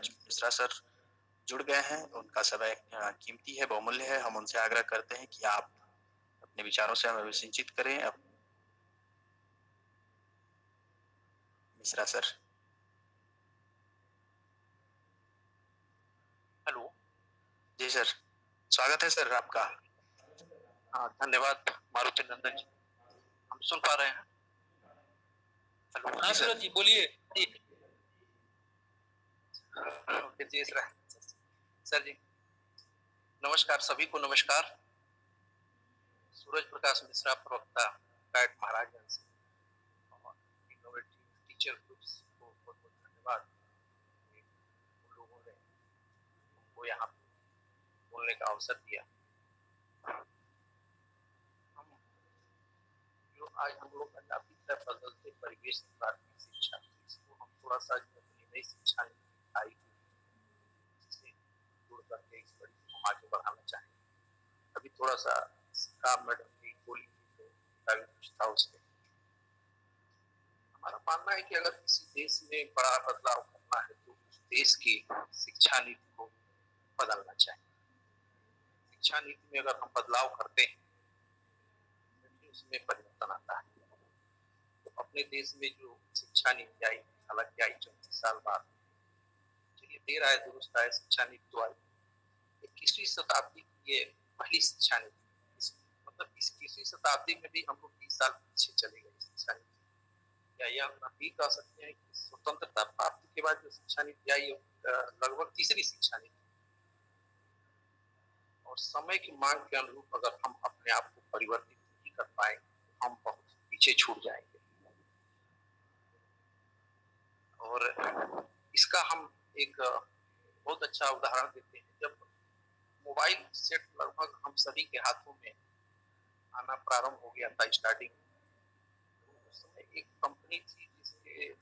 सूरज Mishra sir जुड़ गए हैं। उनका समय कीमती है, बहुमूल्य है। हम उनसे आग्रह करते हैं कि आप अपने विचारों से हमें सिंचित करें। अब मिश्रा सर। हेलो। जी सर, स्वागत है सर आपका। हाँ, धन्यवाद मारुति नंदन जी। हम सुन पा रहे हैं। हेलो। हाँ जी सर सूरज जी बोलिए। ओके जी सर जी, नमस्कार, सभी को नमस्कार। सूरज प्रकाश मिश्रा, प्रवक्ता कैट महाराजगंज से और इनोवेटिव टीचर ग्रुप्स को बहुत बहुत धन्यवाद। उन लोगों ने हमको यहाँ बोलने का अवसर दिया। हम जो आज हम लोग काफी तरह बदलते परिवेश की प्राथमिक शिक्षा, इसको हम थोड़ा सा जो अपनी नई शिक्षा नीति आई से जुड़ करके इस बड़ी को हम आगे बढ़ाना चाहेंगे। अभी थोड़ा सा काम मैडम की बोली थी तो कुछ था उसमें। हमारा मानना है कि अगर किसी देश में बड़ा बदलाव करना है तो उस देश की शिक्षा नीति को बदलना चाहिए। शिक्षा नीति में अगर हम बदलाव करते हैं तो उसमें परिवर्तन आता है। तो अपने देश में जो शिक्षा नीति आई, हालांकि आई 34 साल बाद, चलिए देर आए दुरुस्त आए, शिक्षा नीति तो आई। 21वीं शताब्दी की ये पहली शिक्षा नीति, मतलब 21वीं शताब्दी में भी हम लोग 20 साल पीछे चले गए शिक्षा नीति। या यह हम भी कह सकते हैं कि स्वतंत्रता प्राप्ति के बाद जो शिक्षा नीति आई लगभग तीसरी शिक्षा नीति, और समय की मांग के अनुरूप अगर हम अपने आप को परिवर्तित नहीं कर पाए तो हम बहुत पीछे छूट जाएंगे। और इसका हम एक बहुत अच्छा उदाहरण देते हैं। जब मोबाइल सेट लगभग हम सभी के हाथों में आना प्रारंभ हो गया था स्टार्टिंग, उस समय एक कंपनी थी जिसके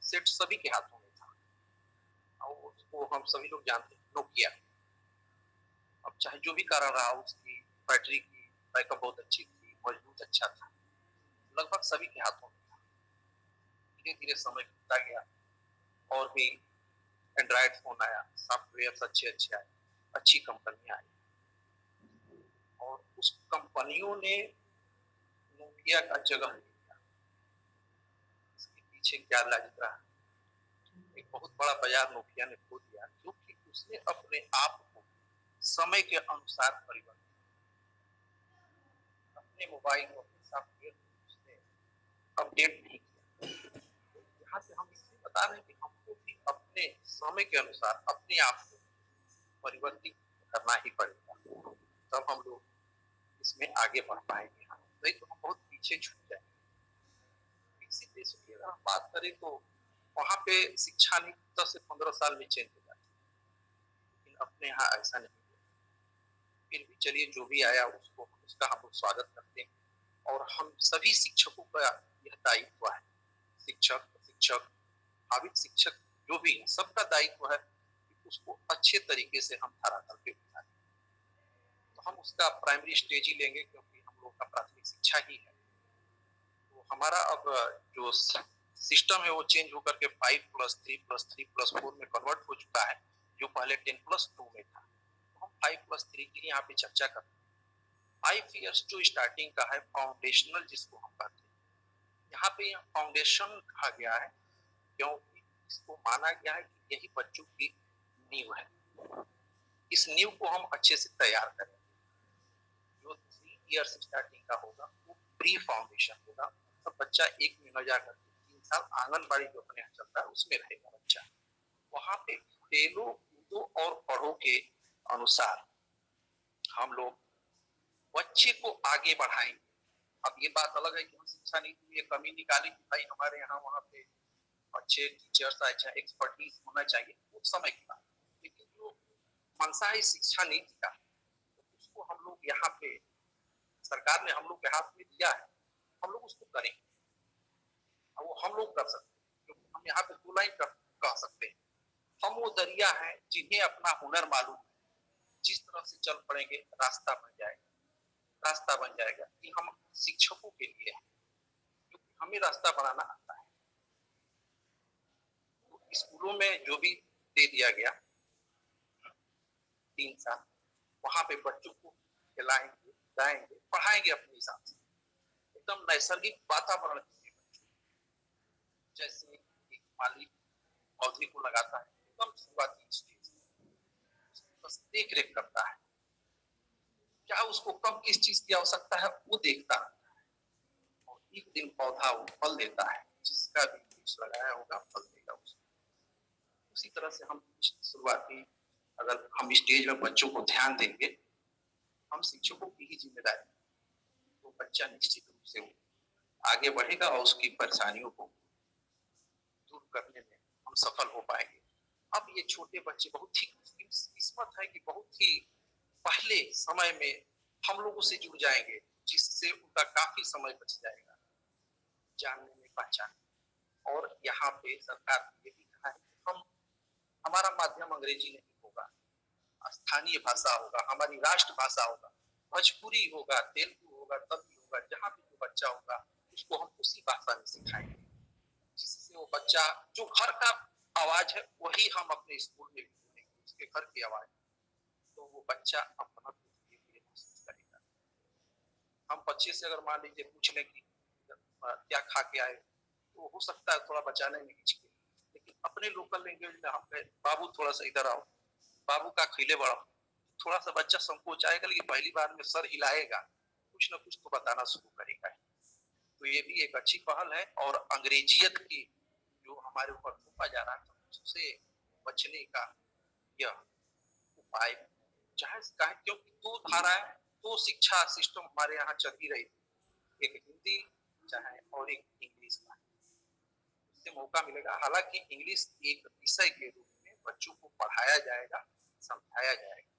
सेट सभी के हाथों में था और उसको हम सभी लोग जानते हैं, नोकिया। अब चाहे जो भी कारण रहा, उसकी बैटरी की बैकअप बहुत अच्छी थी, मजबूत अच्छा था, लगभग सभी के हाथों में था। धीरे धीरे समय बीतता गया और भी एंड्रॉइड फोन आया, सॉफ्टवेयर अच्छे अच्छे आए, अच्छी कंपनियां आई और उस कंपनियों ने नोकिया का जगह लिया। इसके पीछे क्या लॉजिक रहा? एक बहुत बड़ा बाजार नोकिया ने खो दिया क्योंकि उसने अपने आप को समय के अनुसार परिवर्तित, अपने मोबाइल को अपने सॉफ्टवेयर उसने अपडेट नहीं किया। तो यहाँ से हम इससे बता रहे हैं कि हमको भी अपने समय के अनुसार अपने आप को परिवर्तित करना ही पड़ेगा, तब हम लोग इसमें आगे बढ़ पाएंगे। नहीं तो हम बहुत पीछे छूट जाएंगे। किसी देश की अगर हम बात करें तो वहाँ पे शिक्षा नीति 10 से 15 साल में चेंज हो जाती है, लेकिन अपने यहाँ ऐसा नहीं है। फिर भी चलिए जो भी आया उसका हम लोग स्वागत करते हैं और हम सभी शिक्षकों का यह दायित्व है, शिक्षक भाविक शिक्षक जो भी है, सबका दायित्व है कि उसको अच्छे तरीके से हम धरातल पे उतारें। तो हम उसका प्राइमरी स्टेज ही लेंगे क्योंकि हम लोग का प्राथमिक शिक्षा ही है। तो हमारा अब जो सिस्टम है वो चेंज होकर के 5+3+3+4 में कन्वर्ट हो चुका है, जो पहले 10+2 में था। तो हम 5+3 की यहाँ पे चर्चा करते हैं। 5 इयर्स जो स्टार्टिंग का है, फाउंडेशनल जिसको हम कहते हैं, यहाँ पे फाउंडेशन कहा गया है क्योंकि इसको माना गया है कि यही बच्चों की नींव है। इस नींव को हम अच्छे से तैयार करें। जो 3 इयर्स स्टार्टिंग का होगा वो प्री फाउंडेशन होगा, तो बच्चा एक में न जाकर 3 साल आंगनबाड़ी जो अपने यहाँ चलता है उसमें रहेगा बच्चा। वहां पे खेलो कूदो और पढ़ो के अनुसार हम लोग बच्चे को आगे बढ़ाएंगे। अब ये बात अलग है कि हम शिक्षा नीति में कमी निकाली कि भाई हमारे यहाँ वहाँ पे अच्छे टीचर्स, अच्छा एक्सपर्टीज होना चाहिए, वो समय की बात। लेकिन जो मंशा है शिक्षा नीति का, तो उसको हम लोग यहाँ पे सरकार ने हम लोग के हाथ में दिया है, हम लोग उसको करें। अब वो हम लोग कर सकते हैं क्योंकि हम यहाँ पे 2 लाइन कह सकते हैं। हम वो दरिया है जिन्हें अपना हुनर मालूम है, जिस तरह से चल पड़ेंगे रास्ता बन जाएगा, रास्ता बन जाएगा। कि हम शिक्षकों के लिए है क्योंकि हमें रास्ता बनाना आता है। तो स्कूलों में जो भी दे दिया गया 3 साल, वहां पे बच्चों को खिलाएंगे, गाएंगे, पढ़ाएंगे अपने हिसाब से, एकदम नैसर्गिक वातावरण के बच्चों, जैसे एक माली पौधे को लगाता है एकदम शुरुआती स्टेज, बस देख रेख करता है, क्या उसको कब किस चीज की आवश्यकता है वो देखता है, और एक दिन पौधा वो फल देता है, जिसका भी बीज लगाया होगा फल देगा उसको। उसी तरह से हम शुरुआती अगर हम स्टेज में बच्चों को ध्यान देंगे, हम शिक्षकों की ही जिम्मेदारी, तो बच्चा निश्चित रूप से आगे बढ़ेगा और उसकी परेशानियों को दूर करने में हम सफल हो पाएंगे। अब ये छोटे बच्चे बहुत ही किस्मत है कि बहुत ही पहले समय में हम लोगों से जुड़ जाएंगे, जिससे उनका काफी समय बच जाएगा जानने में, पहचानने। और यहाँ पे सरकार ने ये भी कहा है कि हम हमारा माध्यम अंग्रेजी नहीं होगा, स्थानीय भाषा होगा, हमारी राष्ट्र भाषा होगा, भोजपुरी होगा, तेलुगु होगा, तमिल होगा, जहाँ भी जो बच्चा होगा उसको हम उसी भाषा में सिखाएंगे, जिससे वो बच्चा जो घर का आवाज है वही हम अपने स्कूल में भी बोलेंगे, उसके घर की आवाज, तो वो बच्चा अपना महसूस करेगा। हम बच्चे से अगर मान लीजिए पूछ लें कि क्या खा के आए, तो हो सकता है थोड़ा बचाने में हिचके, लेकिन अपने लोकल लैंग्वेज में हम कहें बाबू थोड़ा सा इधर आओ, बाबू का खिले बढ़ाओ, थोड़ा सा बच्चा संकोच आएगा, लेकिन पहली बार में सर हिलाएगा, कुछ ना कुछ तो बताना शुरू करेगा। तो ये भी एक अच्छी पहल है, और अंग्रेजियत की जो हमारे ऊपर थोपा जा रहा है उससे बचने का यह उपाय जायज का है, क्योंकि दो धाराएं, दो शिक्षा सिस्टम हमारे यहाँ चलती रही, एक हिंदी चाहे और एक इंग्लिश का, उससे मौका मिलेगा। हालांकि इंग्लिश एक विषय के रूप में बच्चों को पढ़ाया जाएगा, समझाया जाएगा।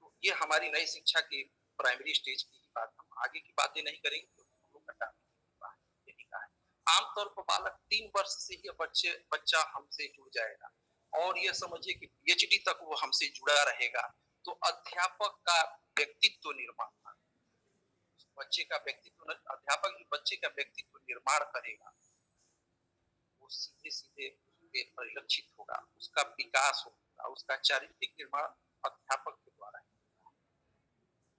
तो ये हमारी नई शिक्षा की प्राइमरी स्टेज की बात, हम आगे की बातें नहीं करेंगे, तो हम लोग का यही कहा है। आमतौर पर बालक 3 वर्ष से ही बच्चा हमसे जुड़ जाएगा, और ये समझिए कि पीएचडी तक वो हमसे जुड़ा रहेगा। तो अध्यापक का व्यक्तित्व निर्माण, बच्चे का व्यक्तित्व, अध्यापक बच्चे का व्यक्तित्व निर्माण करेगा, वो सीधे सीधे परिलक्षित होगा, उसका विकास होगा, उसका चारित्रिक निर्माण अध्यापक के द्वारा है,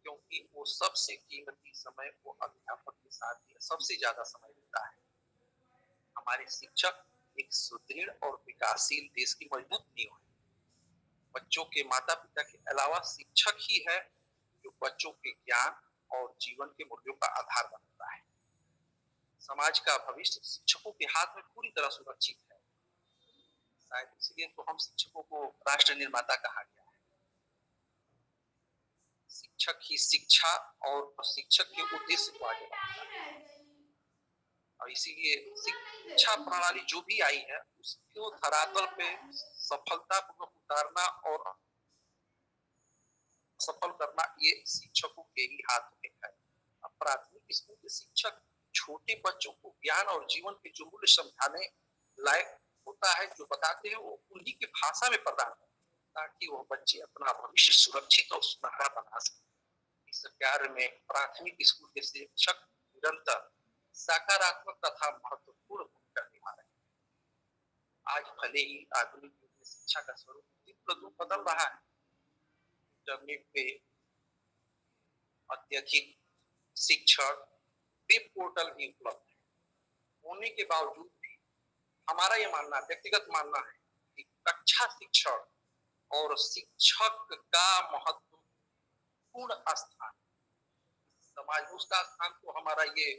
क्योंकि वो सबसे कीमती समय वो अध्यापक के साथ ही सबसे ज्यादा समय देता है। हमारे शिक्षक एक सुदृढ़ और विकासशील देश की मजबूत नींव है। बच्चों के माता पिता के अलावा शिक्षक ही है जो बच्चों के ज्ञान और जीवन के मूल्यों का आधार बनता है। समाज का भविष्य शिक्षकों के हाथ में पूरी तरह सुरक्षित है, शायद इसलिए तो हम शिक्षकों को राष्ट्र निर्माता कहा गया है। शिक्षक ही शिक्षा और शिक्षक के उद्देश्य को आगे बढ़ाता है, और इसीलिए शिक्षा प्रणाली जो भी आई है उसको धरातल पे सफलतापूर्वक उतारना और सफल करना ये शिक्षकों के ही हाथ में है। अब प्राथमिक स्कूल के शिक्षक छोटे बच्चों को ज्ञान और जीवन के जो मूल्य समझाने लायक होता है, जो बताते हैं, वो उन्हीं की भाषा में प्रदान करते हैं, ताकि वो बच्चे अपना भविष्य सुरक्षित और सुनहरा बना सके। इस कार्य में प्राथमिक स्कूल के शिक्षक निरंतर सकारात्मक तथा महत्वपूर्ण भूमिका निभा रहे हैं। आज भले ही आधुनिक युग में शिक्षा का स्वरूप तीव्र बदल रहा है, इंटरनेट पे अत्यधिक शिक्षण वेब पोर्टल भी उपलब्ध है, होने के बावजूद भी हमारा ये मानना, व्यक्तिगत मानना है कि कक्षा शिक्षण और शिक्षक का महत्वपूर्ण स्थान समाज में, उसका स्थान तो हमारा ये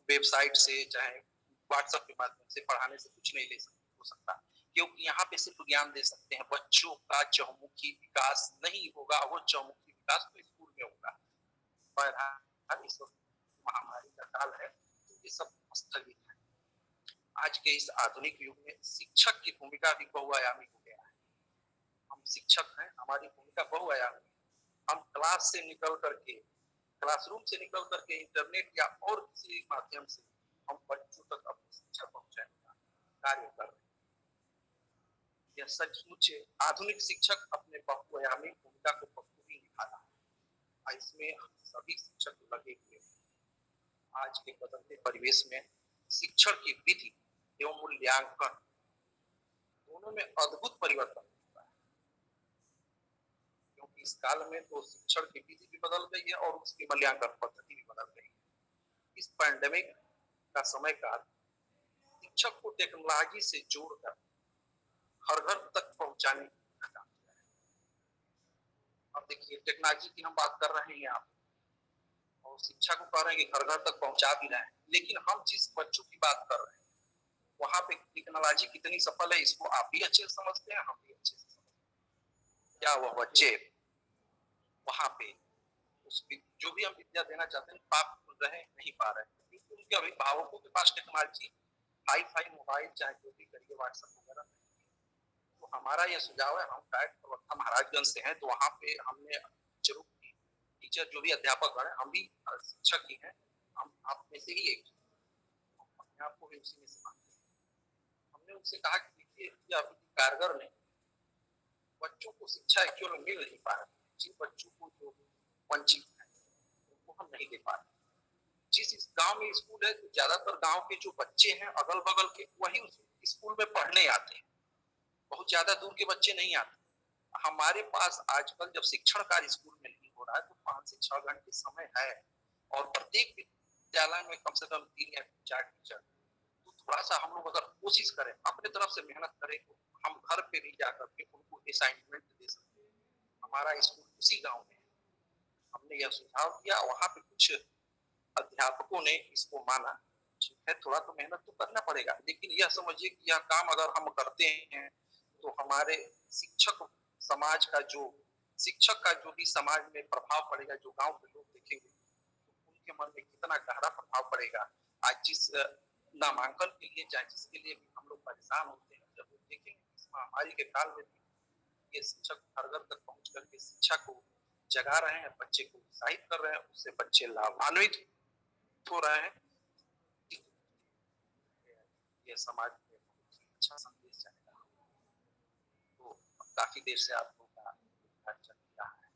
वेबसाइट से चाहे व्हाट्सएप के माध्यम से पढ़ाने से कुछ नहीं हो सकता, क्योंकि यहाँ पे सिर्फ ज्ञान दे सकते हैं। बच्चों का चहुमुखी विकास नहीं होगा, वो चहुमुखी विकास तो स्कूल में होगा। इस महामारी का काल है, तो ये सब स्थगित है। आज के इस आधुनिक युग में शिक्षक की भूमिका भी बहुआयामी हो गया है। हम शिक्षक हैं, हमारी भूमिका बहुआयामी। हम क्लास से निकल करके, क्लासरूम से निकल करके इंटरनेट या और किसी माध्यम से हम बच्चों तक अपनी शिक्षा पहुंचाने का कार्य कर रहे हैं। यह सचमुच आधुनिक शिक्षक अपने बहुआयामी भूमिका को बखूबी निभा रहा है। इसमें सभी शिक्षक लगे हुए हैं। आज के बदलते परिवेश में शिक्षण की विधि एवं मूल्यांकन दोनों में अद्भुत परिवर्तन होता है, क्योंकि इस काल में तो शिक्षण की विधि भी बदल गई है और उसकी मूल्यांकन पद्धति भी बदल गई है। इस पैंडेमिक का समय काल शिक्षक को टेक्नोलॉजी से जोड़कर घर घर तक पहुंचाने का काम किया है। अब देखिए, टेक्नोलॉजी की हम बात कर रहे हैं आप, और शिक्षा को कह रहे हैं कि घर घर तक पहुंचा भी रहे हैं, लेकिन हम जिस बच्चों की बात कर रहे हैं वहां पे टेक्नोलॉजी कितनी सफल है इसको आप भी अच्छे से समझते हैं, हम भी अच्छे से समझते हैं। क्या वह बच्चे वहां पे जो भी हम विद्या देना चाहते हैं प्राप्त रहे नहीं पा रहे हैं, क्योंकि उनके अभिभावकों के पास टेक्नोलॉजी हाई फाई मोबाइल चाहे जो भी करिए व्हाट्सएप वगैरह। तो हमारा यह सुझाव है, हम डायरेक्ट प्रवक्ता महाराजगंज से हैं, तो वहाँ पे हमने जरूर टीचर जो भी अध्यापक हैं, हम भी शिक्षक ही हैं, हम आप में से ही एक अपने आप को भी उसी में से मानते हैं। हमने उनसे कहा कि देखिए यह अभी कारगर नहीं, बच्चों को शिक्षा एक्चुअल में मिल नहीं पा रही, जिन बच्चों को जो वंचित है उनको हम नहीं दे पा रहे। जिस गांव में स्कूल है तो ज्यादातर गांव के जो बच्चे हैं अगल बगल के वही उस स्कूल में पढ़ने आते हैं, बहुत ज्यादा दूर के बच्चे नहीं आते। हमारे पास आजकल जब शिक्षण कार्य स्कूल में नहीं हो रहा है तो 5 से 6 घंटे समय है, और प्रत्येक विद्यालय में कम से कम 3 या 4 टीचर। तो थोड़ा सा हम लोग अगर कोशिश करें, अपने तरफ से मेहनत करें, तो हम घर पे भी जाकर के उनको असाइनमेंट दे सकते हैं। हमारा स्कूल उसी गाँव में है, हमने यह सुझाव दिया, वहाँ पे कुछ अध्यापकों ने इसको माना। ठीक है, थोड़ा तो मेहनत तो करना पड़ेगा, लेकिन यह समझिए कि यह काम अगर हम करते हैं तो हमारे शिक्षक समाज का जो शिक्षक का जो भी समाज में प्रभाव पड़ेगा, जो गांव के लोग देखेंगे तो उनके मन में कितना गहरा प्रभाव पड़ेगा। आज जिस नामांकन के लिए चाहे जिसके लिए भी हम लोग परेशान होते हैं, जब वो देखेंगे इस महामारी के काल में ये शिक्षक घर घर तक पहुंच करके शिक्षा को जगा रहे हैं, बच्चे को उत्साहित कर रहे हैं, उससे बच्चे लाभान्वित हो रहे हैं, ये समाज में बहुत ही अच्छा संदेश जाएगा। तो काफी देर से आप लोगों का चल रहा है।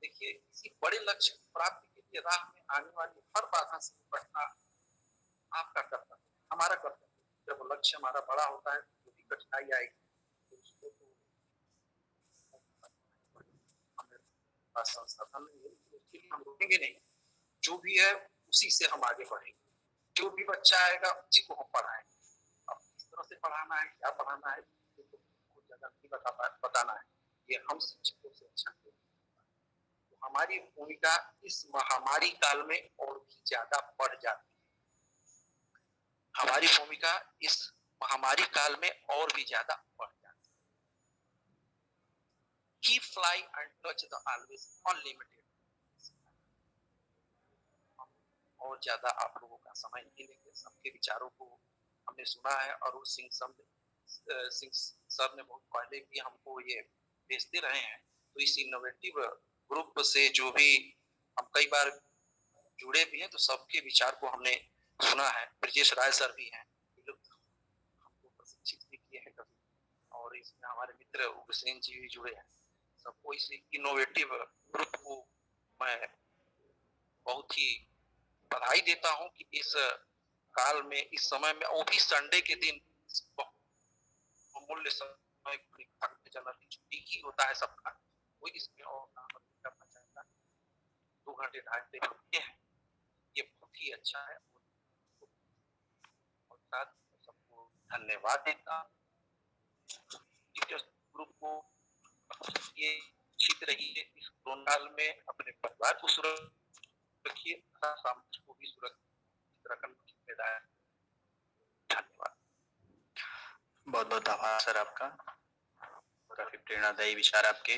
देखिए, किसी बड़े लक्ष्य की प्राप्ति के लिए राह में आने वाली हर बाधा से निपटना आपका कर्तव्य, हमारा कर्तव्य। जब लक्ष्य हमारा बड़ा होता है तो भी कठिनाई आएगी, तो उसको तो संसाधन नहीं है, उसके लिए हम रोकेंगे नहीं, जो भी है उसी से हम आगे बढ़ेंगे। जो भी बच्चा आएगा उसी को हम पढ़ाएंगे। अब किस तरह से पढ़ाना है, क्या पढ़ाना है, तो जगह नहीं बताना है, ये हम शिक्षकों से अच्छा करेंगे। तो हमारी भूमिका इस महामारी काल में और भी ज्यादा बढ़ जाती है। हमारी भूमिका इस महामारी काल में और भी ज्यादा बढ़ जाती है। He fly and touch the always unlimited। और ज्यादा आप लोगों का समय नहीं लेंगे, सबके विचारों को हमने सुना है। अरुण सिंह सर ने बहुत पहले भी हमको ये भेजते रहे हैं, तो इस इनोवेटिव ग्रुप से जो भी हम कई बार जुड़े भी हैं, तो सबके विचार को हमने सुना है। ब्रजेश राय सर भी हैं, हमको प्रशिक्षित भी किए हैं कभी, और इसमें हमारे मित्र उग्रसेन जी भी जुड़े हैं। सबको इस इनोवेटिव ग्रुप को मैं बहुत ही बधाई देता हूं कि इस काल में, इस समय में, वो भी संडे के दिन अमूल्य समय जनरली छुट्टी ही होता है सबका, कोई इसमें और काम नहीं करना चाहता। 2 घंटे 2.5 घंटे होते हैं, ये बहुत ही अच्छा है। और साथ सबको धन्यवाद देता ग्रुप को। ये ठीक रहिए इस कोरोना में, अपने परिवार को सुरक्षित रखिए, समाज को भी सुरक्षित रखने की जिम्मेदारी। धन्यवाद। बहुत बहुत आभार सर आपका, काफी प्रेरणादायी विचार आपके।